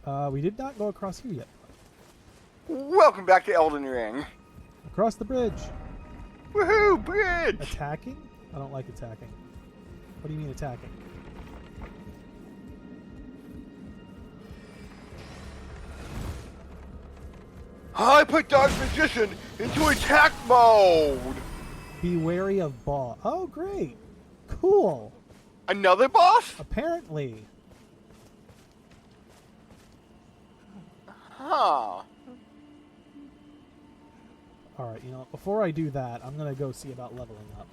We did not go across here yet. Welcome back to Elden Ring. Across the bridge. Woohoo, bridge! Attacking? I don't like attacking. What do you mean attacking? I put Dark Magician into attack mode! Be wary of boss. Oh, great. Cool. Another boss? Apparently. Huh. Alright, before I do that, I'm going to go see about leveling up.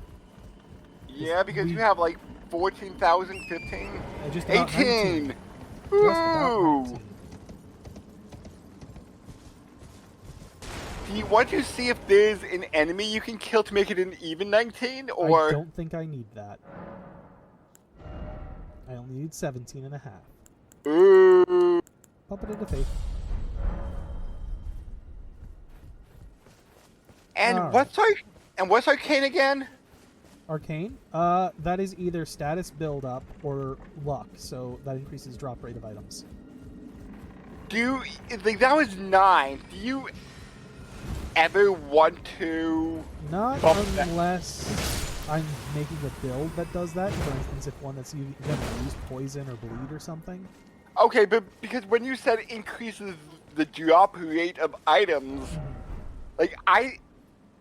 Yeah, because you have like 14,000, 15? Just about 18! 19. Just about Woo! 19. Do you want to see if there's an enemy you can kill to make it an even 19, or... I don't think I need that. I only need 17 and a half. Ooh. Pump it into faith. And what's Arcane again? Arcane? That is either status build up or luck, so that increases drop rate of items. That was 9. Do you ever want to... Not unless I'm making a build that does that. For instance, if one that's going to use poison or bleed or something. Okay, but because when you said increases the drop rate of items,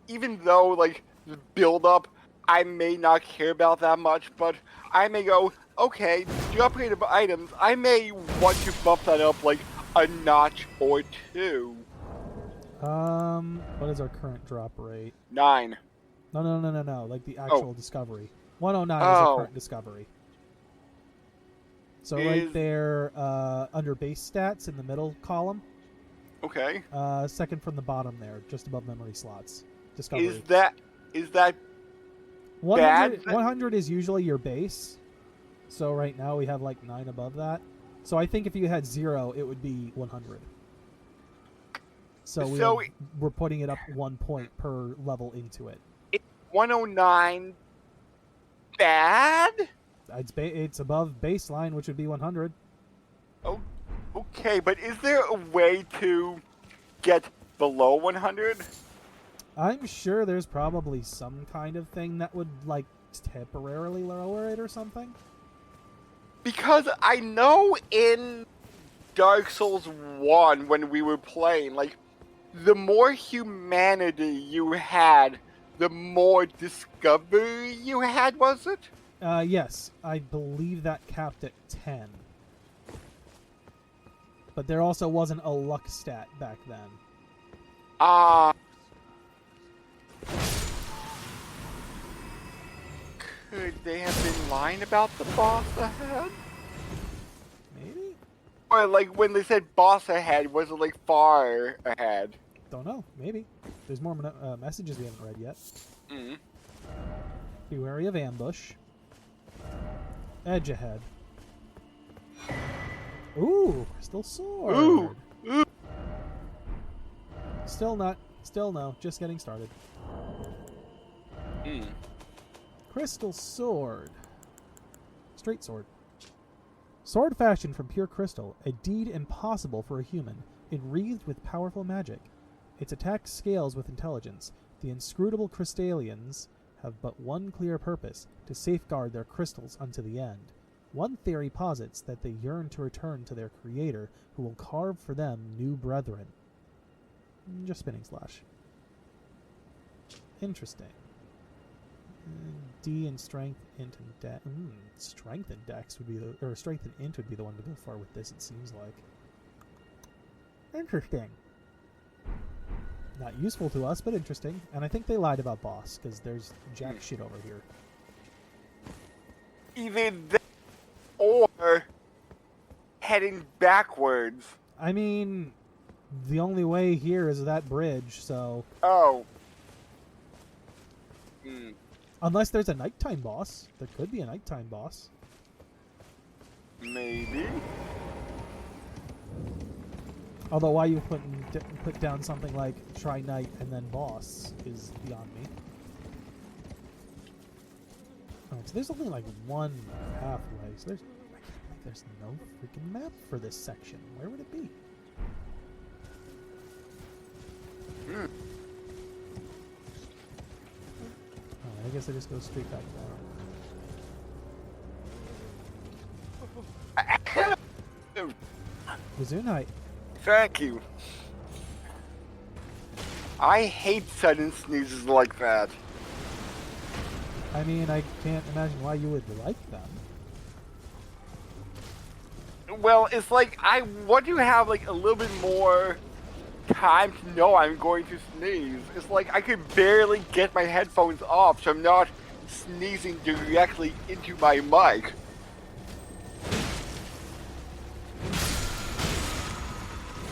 even though, the build-up, I may not care about that much, but I may go, okay, drop rate of items, I may want to bump that up, a notch or 2. What is our current drop rate? 9. No, like the actual discovery. 109 is our current discovery. So right there, under base stats in the middle column. Okay. Second from the bottom there, just above memory slots. Discovery. Is that 100, bad? 100 is usually your base. So right now we have 9 above that. So I think if you had 0, it would be 100. So we're putting it up 1 point per level into it. Is 109 bad? It's above baseline, which would be 100. Oh, okay, but is there a way to get below 100? I'm sure there's probably some kind of thing that would, temporarily lower it or something. Because I know in Dark Souls 1, when we were playing, the more humanity you had, the more discovery you had, was it? Yes. I believe that capped at 10. But there also wasn't a luck stat back then. Could they have been lying about the boss ahead? Maybe? Or, when they said boss ahead, was it, far ahead? Don't know. Maybe. There's more messages we haven't read yet. Mm-hmm. Be wary of ambush. Edge ahead. Ooh, crystal sword. Ooh. Still no. Just getting started. Crystal sword. Straight sword. Sword fashioned from pure crystal, a deed impossible for a human, enwreathed with powerful magic. Its attack scales with intelligence. The inscrutable crystallians have but one clear purpose, to safeguard their crystals unto the end. One theory posits that they yearn to return to their creator, who will carve for them new brethren. Just spinning slash. Interesting. D and strength, int, and dex. Strength and dex would be strength and int would be the one to go for with this. It seems like. Interesting. Not useful to us, but interesting. And I think they lied about boss because there's jack shit over here. Either that or heading backwards. I mean, the only way here is that bridge, so. Oh. Unless there's a nighttime boss. There could be a nighttime boss. Maybe. Although why you put down something like try night and then boss is beyond me. Alright, so there's only one pathway. So there's... I can't there's no freaking map for this section. Where would it be? Oh, I guess I just go straight back down. Gesundheit. Thank you. I hate sudden sneezes like that. I mean, I can't imagine why you would like them. Well, it's like I want to have like a little bit more time to know I'm going to sneeze. It's like I could barely get my headphones off, so I'm not sneezing directly into my mic.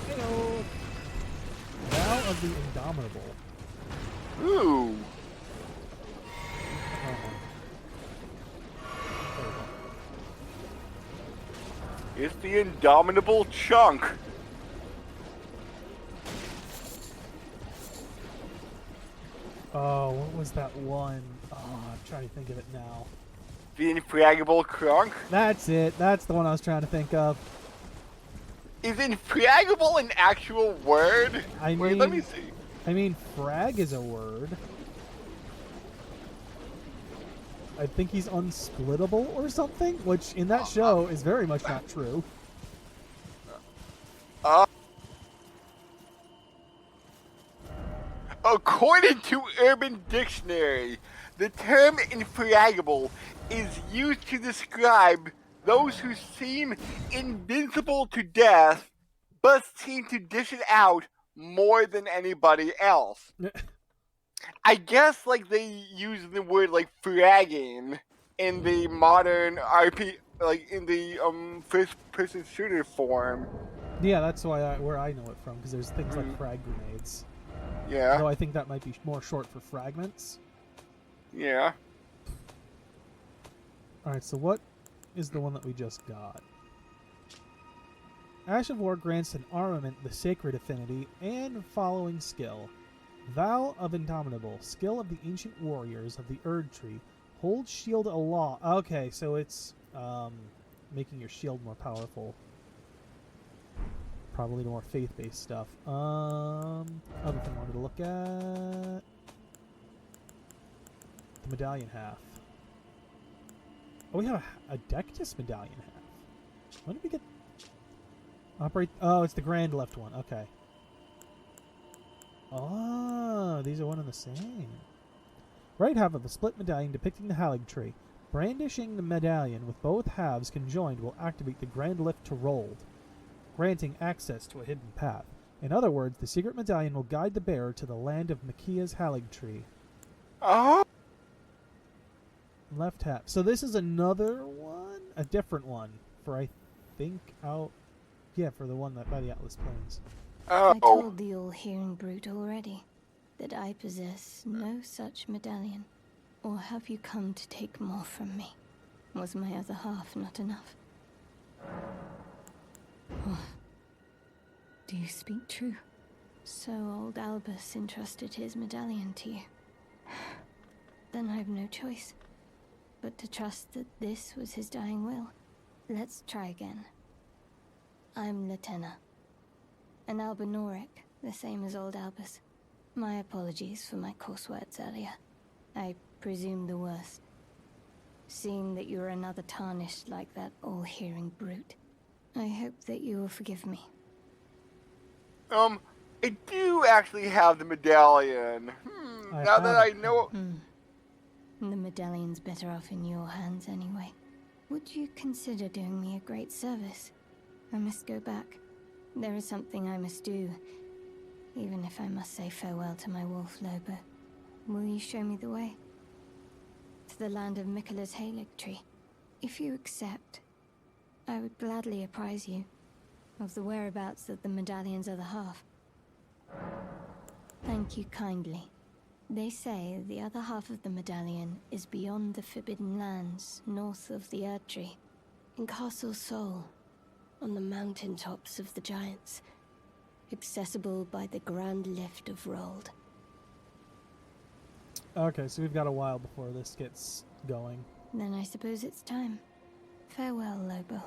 Hello. Vow of the Indomitable. Ooh. It's the Indomitable Chunk. Oh, what was that one? Oh, I'm trying to think of it now. The Infraggable Crunk. That's it. That's the one I was trying to think of. Is Infraggable an actual word? Wait, let me see. I mean, frag is a word. I think he's unsplittable or something, which in that show is very much not true. According to Urban Dictionary, the term infraggable is used to describe those who seem invincible to death, but seem to dish it out more than anybody else. I guess like they use the word like fragging in the modern RP, like in the first-person shooter form. Yeah, that's where I know it from, because there's things like frag grenades. Yeah. Though I think that might be more short for fragments. Yeah. Alright, so what is the one that we just got? Ash of War grants an armament the sacred affinity and following skill. Vow of Indomitable, skill of the ancient warriors of the Erd Tree. Hold shield aloft. Okay, so it's making your shield more powerful. Probably more faith-based stuff. Other thing I wanted to look at... the medallion half. Oh, we have a Dectus medallion half. When did we get... Operate... Oh, it's the grand left one. Okay. Oh, these are one and the same. Right half of a split medallion depicting the Halig tree. Brandishing the medallion with both halves conjoined will activate the grand lift to Rold, granting access to a hidden path. In other words, the secret medallion will guide the bearer to the land of Makia's Halig tree. Oh. Left half. So this is another one? A different one. For, I think, yeah, for the one that by the Atlas Plains. Oh. I told the all-hearing brute already that I possess no such medallion. Or have you come to take more from me? Was my other half not enough? Oh. Do you speak true? So old Albus entrusted his medallion to you. Then I have no choice but to trust that this was his dying will. Let's try again. I'm Latenna. An Albinoric, the same as old Albus. My apologies for my coarse words earlier. I presume the worst. Seeing that you're another tarnished like that all-hearing brute, I hope that you will forgive me. I do actually have the medallion. Now that I know... The medallion's better off in your hands anyway. Would you consider doing me a great service? I must go back. There is something I must do, even if I must say farewell to my wolf Lobo. Will you show me the way? To the land of Miquella's Halig tree. If you accept, I would gladly apprise you of the whereabouts of the medallion's other half. Thank you kindly. They say the other half of the medallion is beyond the Forbidden Lands, north of the Erd Tree, in Castle Sol, on the mountaintops of the Giants, accessible by the Grand Lift of Rold. Okay, so we've got a while before this gets going. Then I suppose it's time. Farewell, Lobo.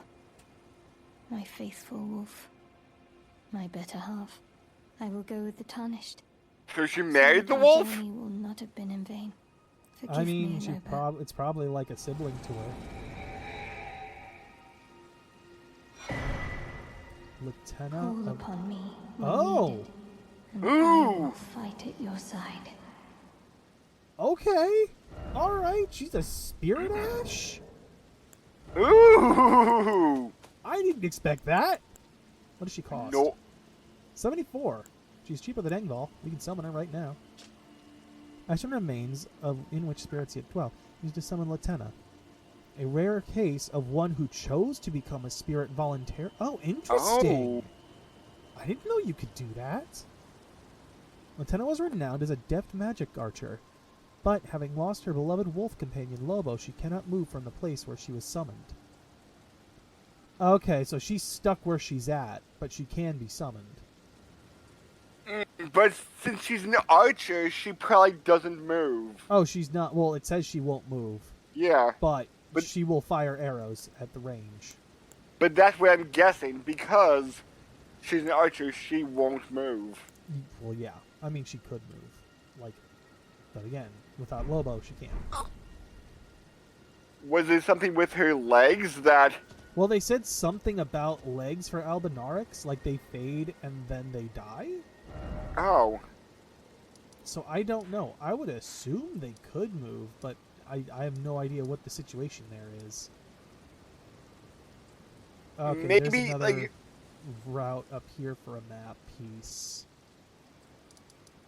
my faithful wolf. My better half. I will go with the tarnished. So she So married the that our wolf? journey will not have been in vain. Forgive I mean, me, she Loba. it's probably like a sibling to her. Lieutenant Call of... upon me when Oh! needed, and I Ooh. will fight at your side. Okay! Alright, she's a spirit ash? Ooh! I didn't expect that! What does she cost? No. 74. She's cheaper than Engvall. We can summon her right now. Action remains of in which spirits yet dwell. Used to summon Latenna. A rare case of one who chose to become a spirit volunteer. Oh, interesting! I didn't know you could do that. Latenna was renowned as a deft magic archer, but having lost her beloved wolf companion Lobo, she cannot move from the place where she was summoned. Okay, so she's stuck where she's at, but she can be summoned. But since she's an archer, she probably doesn't move. Oh, she's not. Well, it says she won't move, Yeah. but But- she will fire arrows at the range. But that's what I'm guessing, because she's an archer, she won't move. Well, yeah. I mean, she could move. Like, but again, without Lobo, she can't. Was there something with her legs that... Well, they said something about legs for Albinaurix, like they fade and then they die? Oh. So I don't know. I would assume they could move, but I have no idea what the situation there is. Okay, Maybe, there's another like... route up here for a map piece.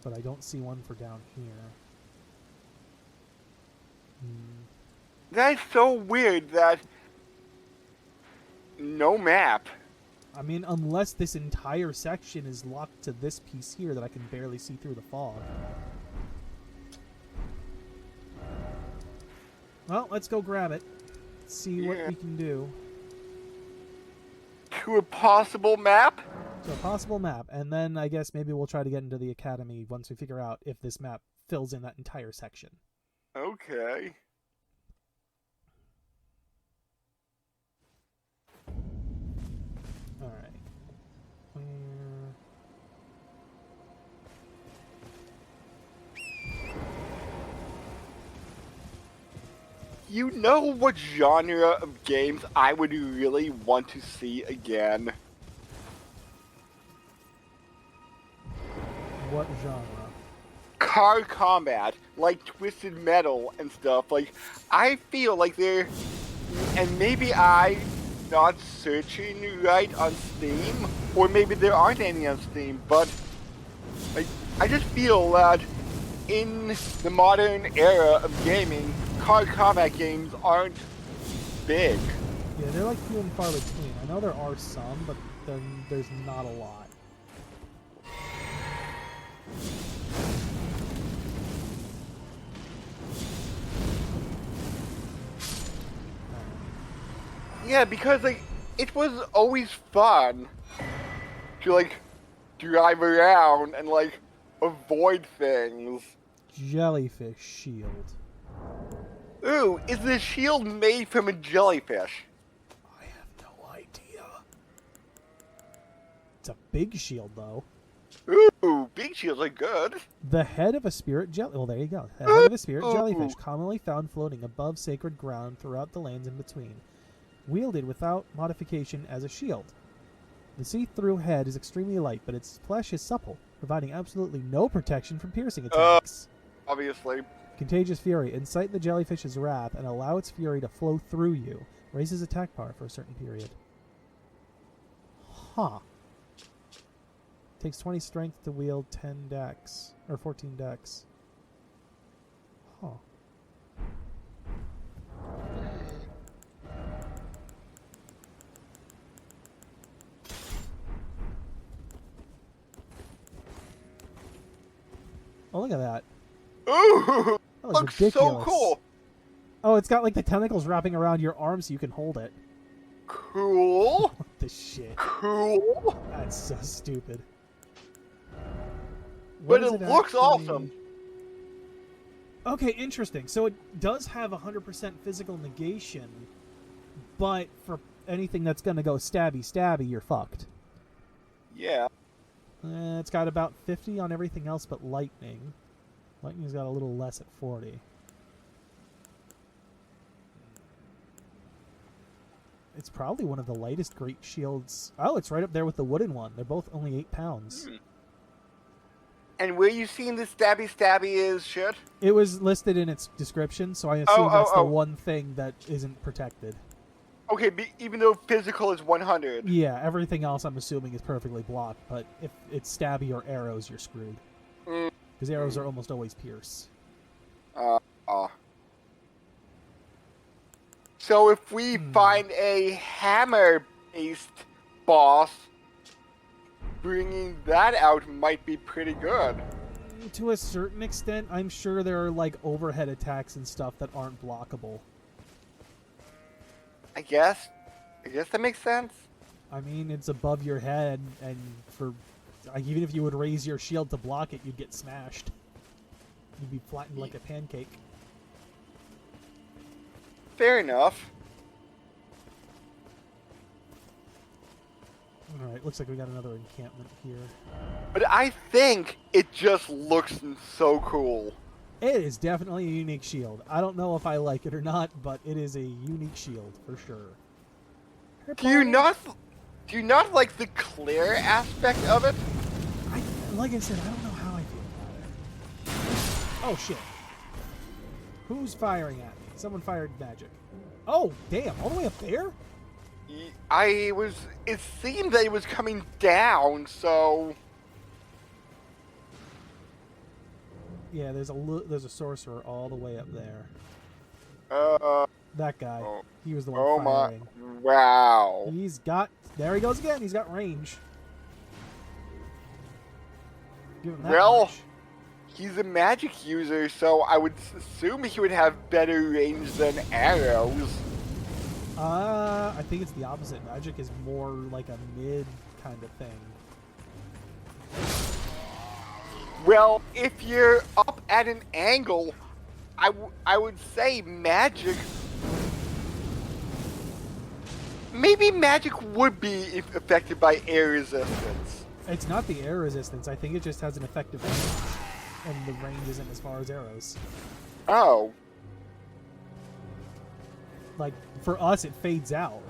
But I don't see one for down here. That's so weird that... No map. I mean, unless this entire section is locked to this piece here that I can barely see through the fog. Well, let's go grab it. See what we can do. To a possible map? So a possible map, and then I guess maybe we'll try to get into the academy once we figure out if this map fills in that entire section. Okay. Alright. You know what genre of games I would really want to see again? What genre? Car combat, like Twisted Metal and stuff. Like, I feel like they're... And maybe I'm not searching right on Steam, or maybe there aren't any on Steam, but... Like, I just feel that in the modern era of gaming, car combat games aren't big. Yeah, they're like few and far between. I know there are some, but then there's not a lot. Yeah, because, like, it was always fun to, like, drive around and, like, avoid things. Jellyfish shield. Ooh, is the shield made from a jellyfish? I have no idea. It's a big shield, though. Ooh, big shields are good. The head of a spirit jelly. Well, there you go. The head of a spirit Ooh. jellyfish, commonly found floating above sacred ground throughout the lands in between, wielded without modification as a shield. The see-through head is extremely light, but its flesh is supple, providing absolutely no protection from piercing attacks. Obviously. Contagious Fury. Incite the jellyfish's wrath and allow its fury to flow through you. Raises attack power for a certain period. Huh. Takes 20 strength to wield 10 dex. Or 14 dex. Huh. Oh, look at that. Ooh, That was looks ridiculous. so cool. Oh, it's got like the tentacles wrapping around your arm so you can hold it. Cool. What the shit? Cool. That's so stupid. But What it is looks actually- awesome. Okay, interesting. So it does have 100% physical negation, but for anything that's gonna go stabby, you're fucked. Yeah. It's got about 50 on everything else but lightning. Lightning's got a little less at 40. It's probably one of the lightest great shields. Oh, it's right up there with the wooden one. They're both only 8 pounds. And where you seen the stabby is shit? It was listed in its description, so I assume that's the one thing that isn't protected. Okay, even though physical is 100. Yeah, everything else I'm assuming is perfectly blocked, but if it's stabby or arrows, you're screwed. Because arrows are almost always pierce. So if we find a hammer-based boss, bringing that out might be pretty good. To a certain extent, I'm sure there are like overhead attacks and stuff that aren't blockable. I guess that makes sense. I mean, it's above your head, and for even if you would raise your shield to block it, you'd get smashed. You'd be flattened like a pancake. Fair enough. Alright, looks like we got another encampment here. But I think it just looks so cool. It is definitely a unique shield. I don't know if I like it or not, but it is a unique shield for sure. Do you not like the clear aspect of it? Like I said, I don't know how I feel about it. Oh shit. Who's firing at me? Someone fired magic. Oh, damn, all the way up there? It seemed that it was coming down, so... Yeah, there's a sorcerer all the way up there. That guy. He was the one firing. Wow. There he goes again, he's got range. Give him that Well, much. he's a magic user, so I would assume he would have better range than arrows. I think it's the opposite. Magic is more like a mid kind of thing. Well, if you're up at an angle, I would say magic... Maybe magic would be affected by air resistance. It's not the air resistance. I think it just has an effective range. And the range isn't as far as arrows. Oh. Like, for us, it fades out.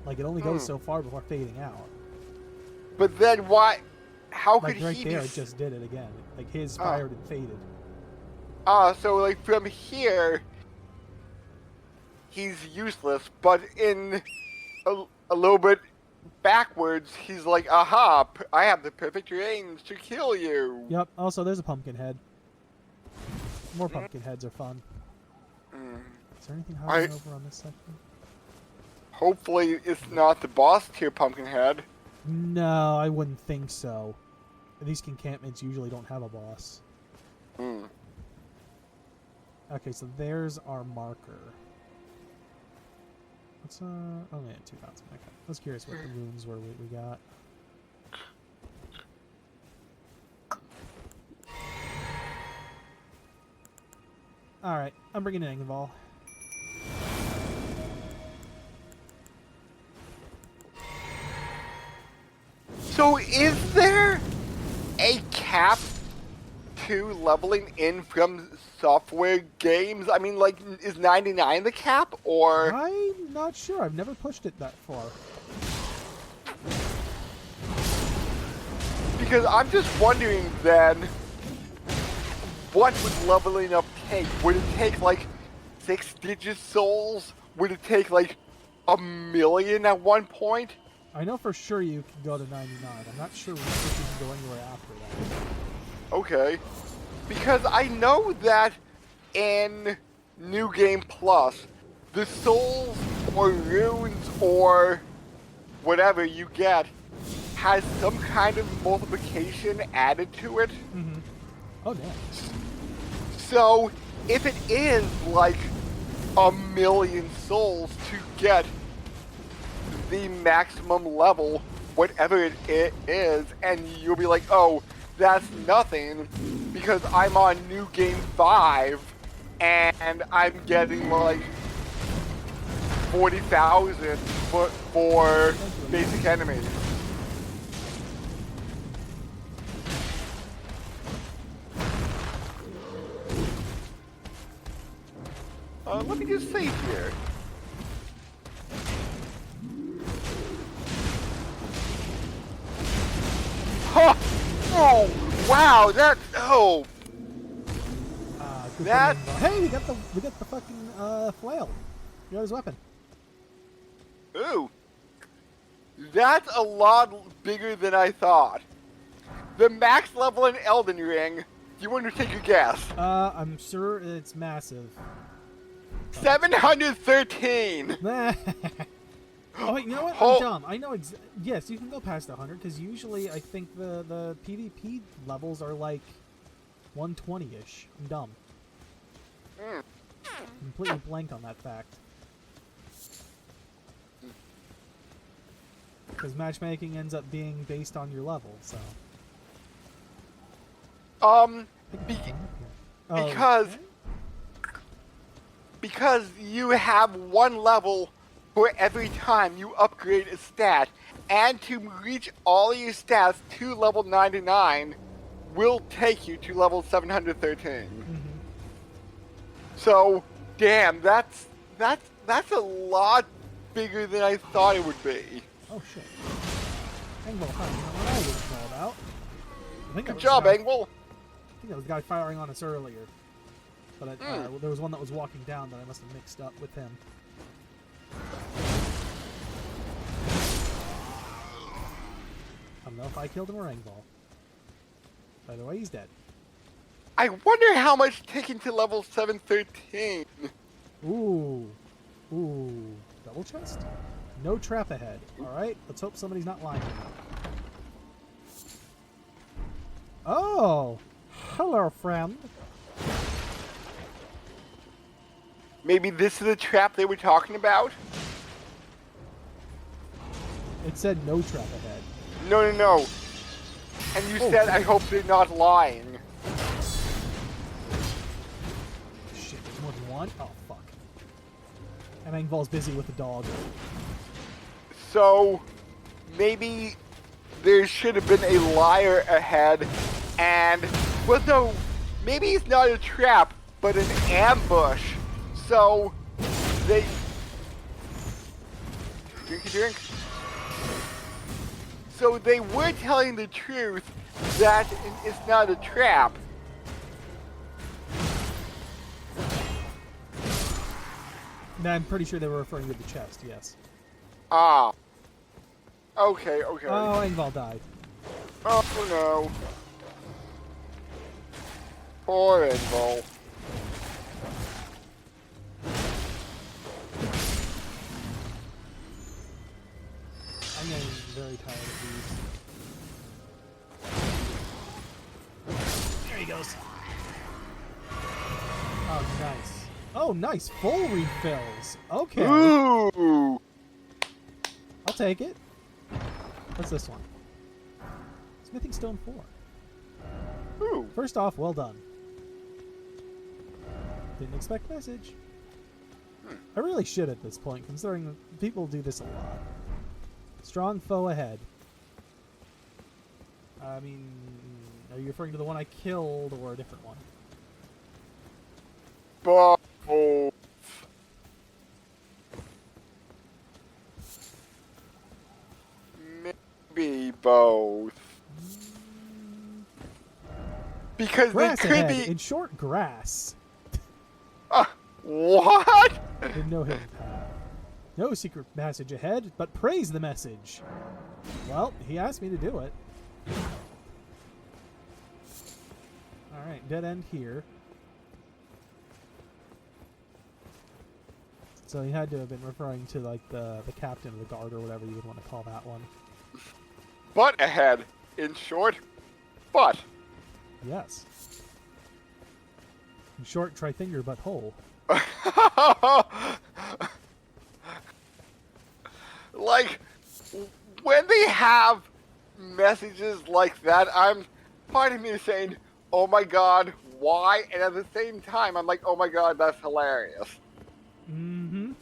Like, it only goes so far before fading out. But then why... How like could right he there, be... it just did it again. Like, his fired and faded. So like from here, he's useless, but in a little bit backwards, he's like, aha, I have the perfect range to kill you. Yep, also there's a pumpkin head. More pumpkin heads are fun. Is there anything hiding over on this section? Hopefully it's not the boss tier pumpkin head. No, I wouldn't think so. These encampments usually don't have a boss. Okay, so there's our marker. Let's, oh yeah, 2,000. Okay. I was curious what the runes were we got. Alright, I'm bringing in Engvall. So is there a cap to leveling in from software games? I mean, like, is 99 the cap, or... I'm not sure. I've never pushed it that far. Because I'm just wondering then, what would leveling up take? Would it take like 6-digit souls? Would it take like 1,000,000 at one point? I know for sure you can go to 99. I'm not sure if you can go anywhere after that. Okay. Because I know that in New Game Plus, the souls or runes or whatever you get has some kind of multiplication added to it. Mm-hmm. Oh, damn. So, if it is like 1,000,000 souls to get the maximum level, whatever it is, and you'll be like, oh, that's nothing, because I'm on New Game 5, and I'm getting like 40,000 for basic enemies. Let me just save here. Huh. Oh, wow, that, oh. That. Hey, we got the fucking flail. You got his weapon. Ooh. That's a lot bigger than I thought. The max level in Elden Ring, do you want to take a guess? I'm sure it's massive. 713! Oh, wait, you know what? I'm dumb. I know yes, you can go past 100, because usually I think the PvP levels are like 120-ish. I'm dumb. Completely blanked on that fact. Because matchmaking ends up being based on your level, so... Because you have one level for every time you upgrade a stat, and to reach all your stats to level 99 will take you to level 713. Mm-hmm. So, damn, that's a lot bigger than I thought it would be. Oh shit. Engvall, huh? You know what I didn't know about. Good job, Engvall. I think that was the guy firing on us earlier. But there was one that was walking down that I must have mixed up with him. I don't know if I killed him or Engvall. By the way, he's dead. I wonder how much taken to level 713. Ooh. Double chest? No trap ahead. Alright, let's hope somebody's not lying. Oh! Hello, friend. Maybe this is the trap they were talking about? It said no trap ahead. No. And you said, I hope they're not lying. Shit, there's more than one? Oh, fuck. And Engvall's busy with the dog. So, maybe there should have been a liar ahead, and, well, no, maybe it's not a trap, but an ambush. So, they... Drink a drink. So they were telling the truth that it's not a trap. No, I'm pretty sure they were referring to the chest, yes. Ah. Okay. Oh, Engvall died. Oh no. Poor Engvall. I'm getting very tired of these. There he goes. Oh, nice. Oh, nice. Full refills. Okay. Ooh. I'll take it. What's this one? Smithing Stone 4. Ooh. First off, well done. Didn't expect message. I really should at this point, considering people do this a lot. Strong foe ahead. I mean, are you referring to the one I killed or a different one? Both. Maybe both. Because Grass they could ahead. be. In short, grass. What? With no hidden path. No secret message ahead, but praise the message. Well, he asked me to do it. Alright, dead end here. So he had to have been referring to like the captain of the guard or whatever you would want to call that one. Butt ahead. In short, butt. Yes. In short, try finger but hole. Like, when they have messages like that, part of me is saying, oh my god, why? And at the same time, I'm like, oh my god, that's hilarious. Mm-hmm.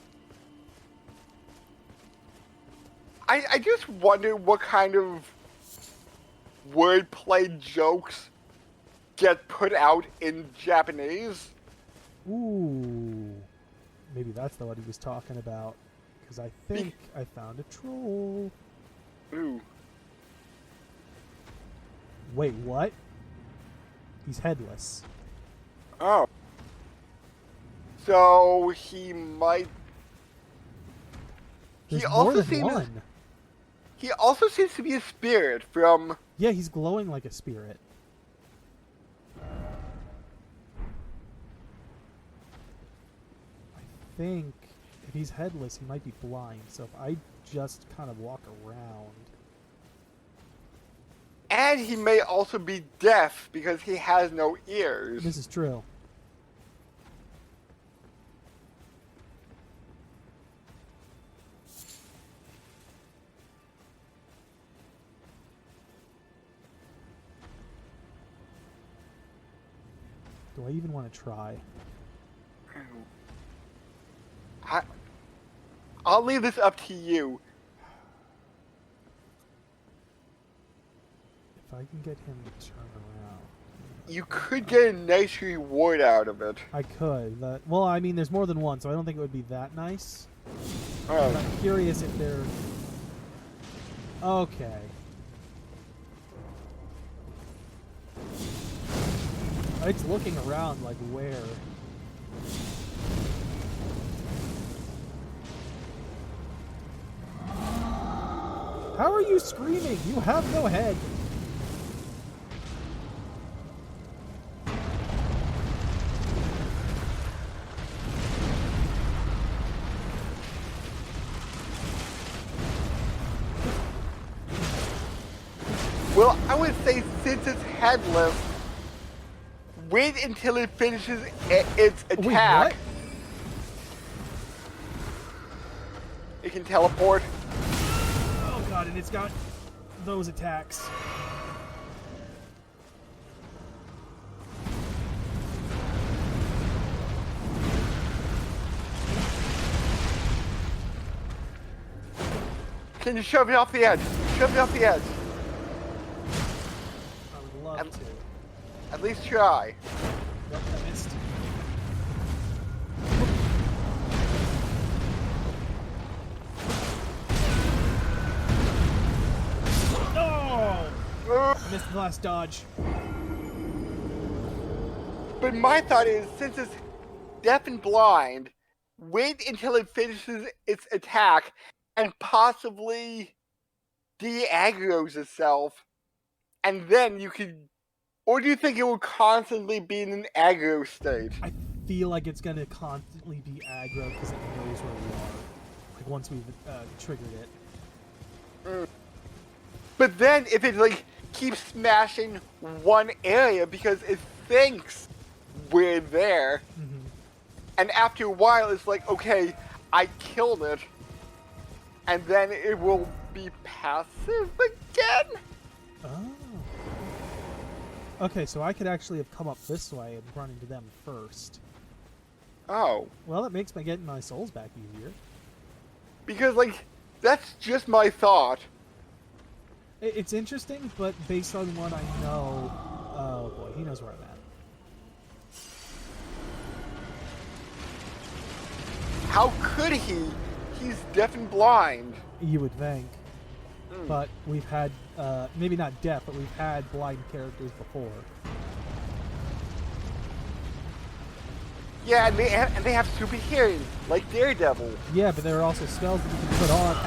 I just wonder what kind of wordplay jokes get put out in Japanese. Ooh. Maybe that's the one he was talking about. Because I think I found a troll. Ooh. Wait, what? He's headless. Oh. So he might. There's he more also than seems. one. He also seems to be a spirit from. Yeah, he's glowing like a spirit. I think if he's headless, he might be blind. So if I just kind of walk around. And he may also be deaf because he has no ears. This is true. Do I even want to try? I'll leave this up to you. If I can get him to turn around. You could get a nice reward out of it. I could. Well, I mean, there's more than one, so I don't think it would be that nice. But Oh. I'm curious if they're... Okay. It's looking around like where? How are you screaming? You have no head. Well, I would say since it's headless, wait until it finishes its attack. Wait, what? It can teleport. Oh god, and it's got those attacks. Can you shove it off the edge? Shove it off the edge. I would love to. At least try. Nope, I missed. No! I missed the last dodge. But my thought is, since it's deaf and blind, wait until it finishes its attack and possibly de-aggroes itself, and then you could... Or do you think it will constantly be in an aggro state? I feel like it's gonna constantly be aggro because it knows where we are. Like once we've triggered it. But then if it like keeps smashing one area because it thinks we're there, and after a while it's like, okay, I killed it, and then it will be passive again? Oh. Okay, so I could actually have come up this way and run into them first. Oh. Well, it makes getting my souls back easier. Because, like, that's just my thought. It's interesting, but based on what I know... Oh boy, he knows where I'm at. How could he? He's deaf and blind. You would think. But we've had, maybe not deaf, but we've had blind characters before. Yeah, and they have super hearing, like Daredevil. Yeah, but there are also spells that you can put on.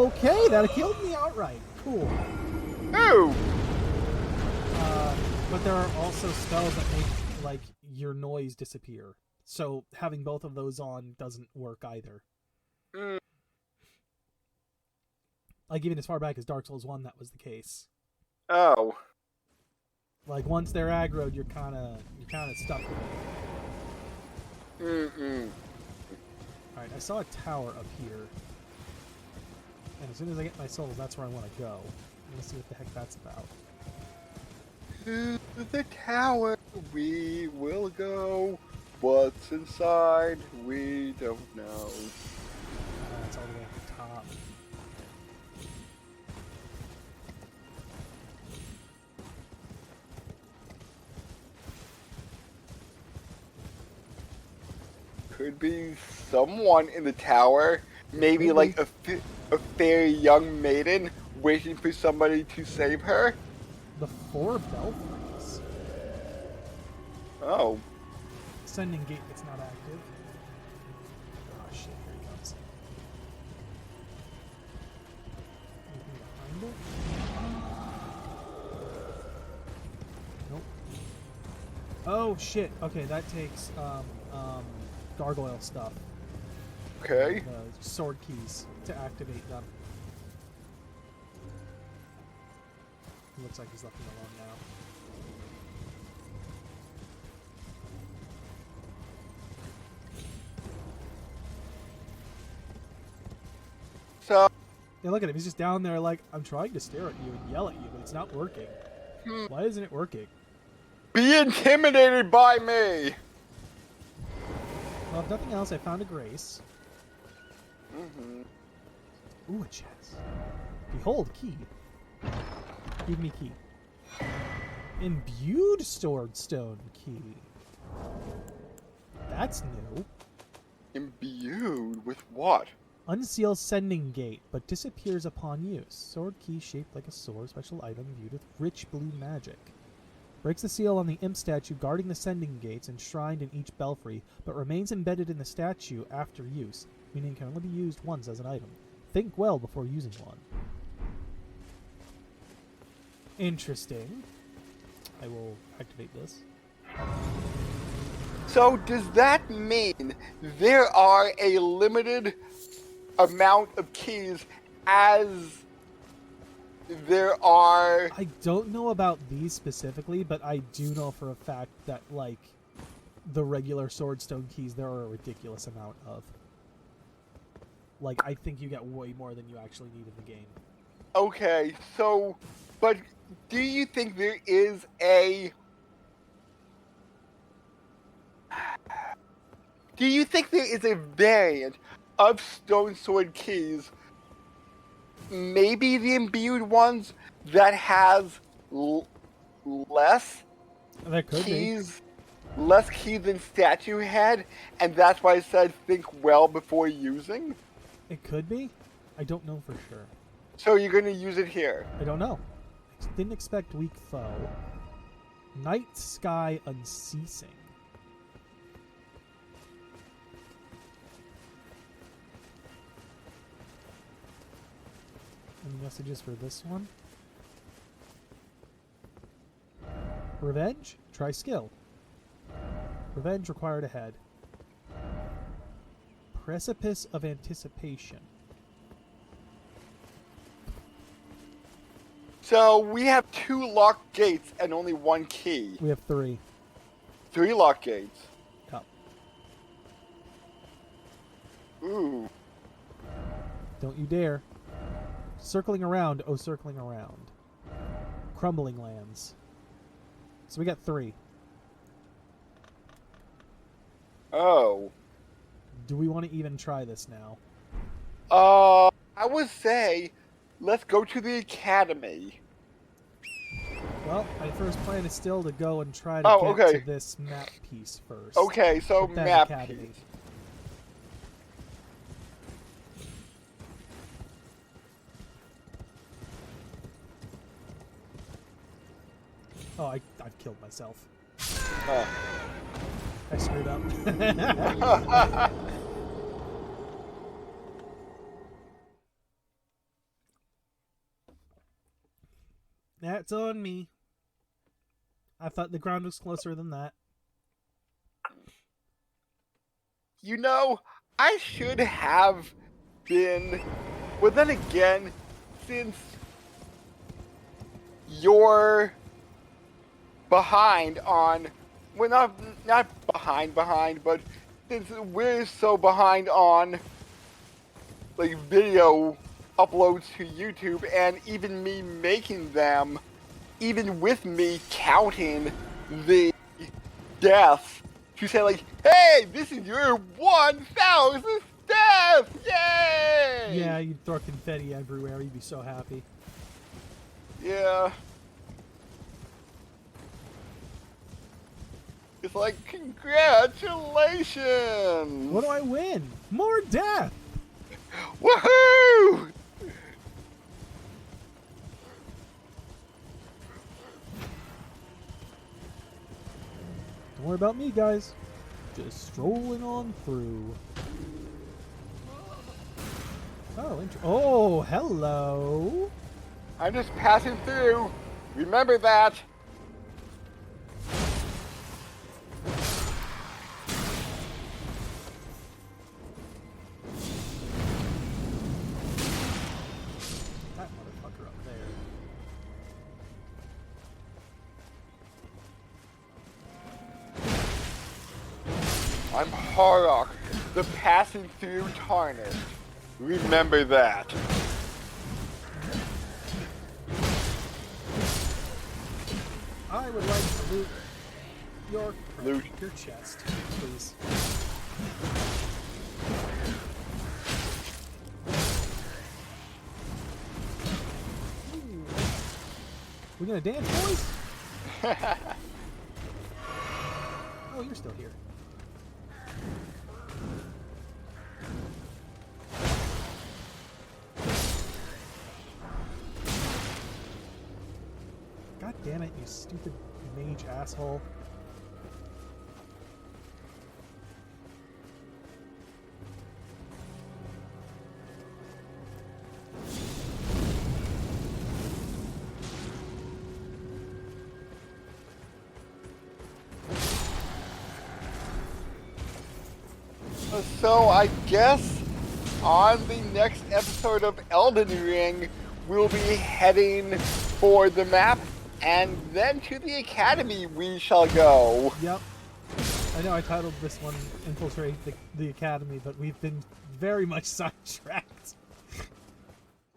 Okay, that killed me outright. Cool. Ooh! But there are also spells that make, like, your noise disappear. So having both of those on doesn't work either. Like, even as far back as Dark Souls 1, that was the case. Oh. Like, once they're aggroed, you're kind of stuck with it. Alright, I saw a tower up here. And as soon as I get my souls, that's where I want to go. I'm gonna see what the heck that's about. To the tower we will go. What's inside, we don't know. It's all the way at the top. could be someone in the tower. Maybe Could like be. a fair young maiden waiting for somebody to save her. The 4 Belfries. Oh. Sending gate that's not active. Oh shit, here he comes. Anything behind it? Nope. Oh shit. Okay, that takes gargoyle stuff. Okay. Sword keys to activate them. Looks like he's left me alone now. So, Yeah, look at him. He's just down there like, I'm trying to stare at you and yell at you, but it's not working. Why isn't it working? be intimidated by me! Well, if nothing else, I found a grace. Mm-hmm. Ooh, a chest. Behold, key. Give me key. Imbued swordstone key. That's new. Imbued with what? Unseals sending gate, but disappears upon use. Sword key shaped like a sword, special item viewed with rich blue magic. Breaks the seal on the imp statue guarding the sending gates enshrined in each belfry, but remains embedded in the statue after use, meaning it can only be used once as an item. Think well before using one. Interesting. I will activate this. So, does that mean there are a limited amount of keys as there are... I don't know about these specifically, but I do know for a fact that, like, the regular swordstone keys, there are a ridiculous amount of. Like, I think you get way more than you actually need in the game. Okay, so, but do you think there is a... Do you think there is a variant of stone sword keys, maybe the imbued ones, that has less That could keys, less keys than statue had, and that's why I said think well before using? be. It could be. I don't know for sure. So you're going to use it here? I don't know. Didn't expect weak foe. Night sky unceasing. Any messages for this one? Revenge? Try skill. Revenge required ahead. Precipice of anticipation. So we have 2 locked gates and only 1 key. We have 3. 3 locked gates. Yep. Ooh. Don't you dare. Circling around, oh circling around. Crumbling lands. So we got 3. Oh. Do we want to even try this now? I would say, let's go to the academy. Well, my first plan is still to go and try to get to this map piece first. Okay, so But then map academy. piece. Oh, I've killed myself. Oh. I screwed up. That's on me. I thought the ground was closer than that. You know, I should have been... Well, then again, since you're behind on... Well, not behind, but since we're so behind on, like, video uploads to YouTube, and even me making them, even with me counting the deaths, to say like, hey, this is your 1,000th death! Yay! Yeah, you'd throw confetti everywhere. You'd be so happy. Yeah. It's like, congratulations! What do I win? More death! Woohoo! Don't worry about me, guys. Just strolling on through. Oh, hello. I'm just passing through. Remember that. That motherfucker up there. I'm Harrock, the passing through tarnished. Remember that. I would like to loot Loot. your chest, please. Ooh. We gonna dance, boys? Oh, you're still here. God damn it, you stupid mage asshole. So I guess on the next episode of Elden Ring, we'll be heading for the map, and then to the academy we shall go. Yep. I know I titled this one Infiltrate the Academy, but we've been very much sidetracked.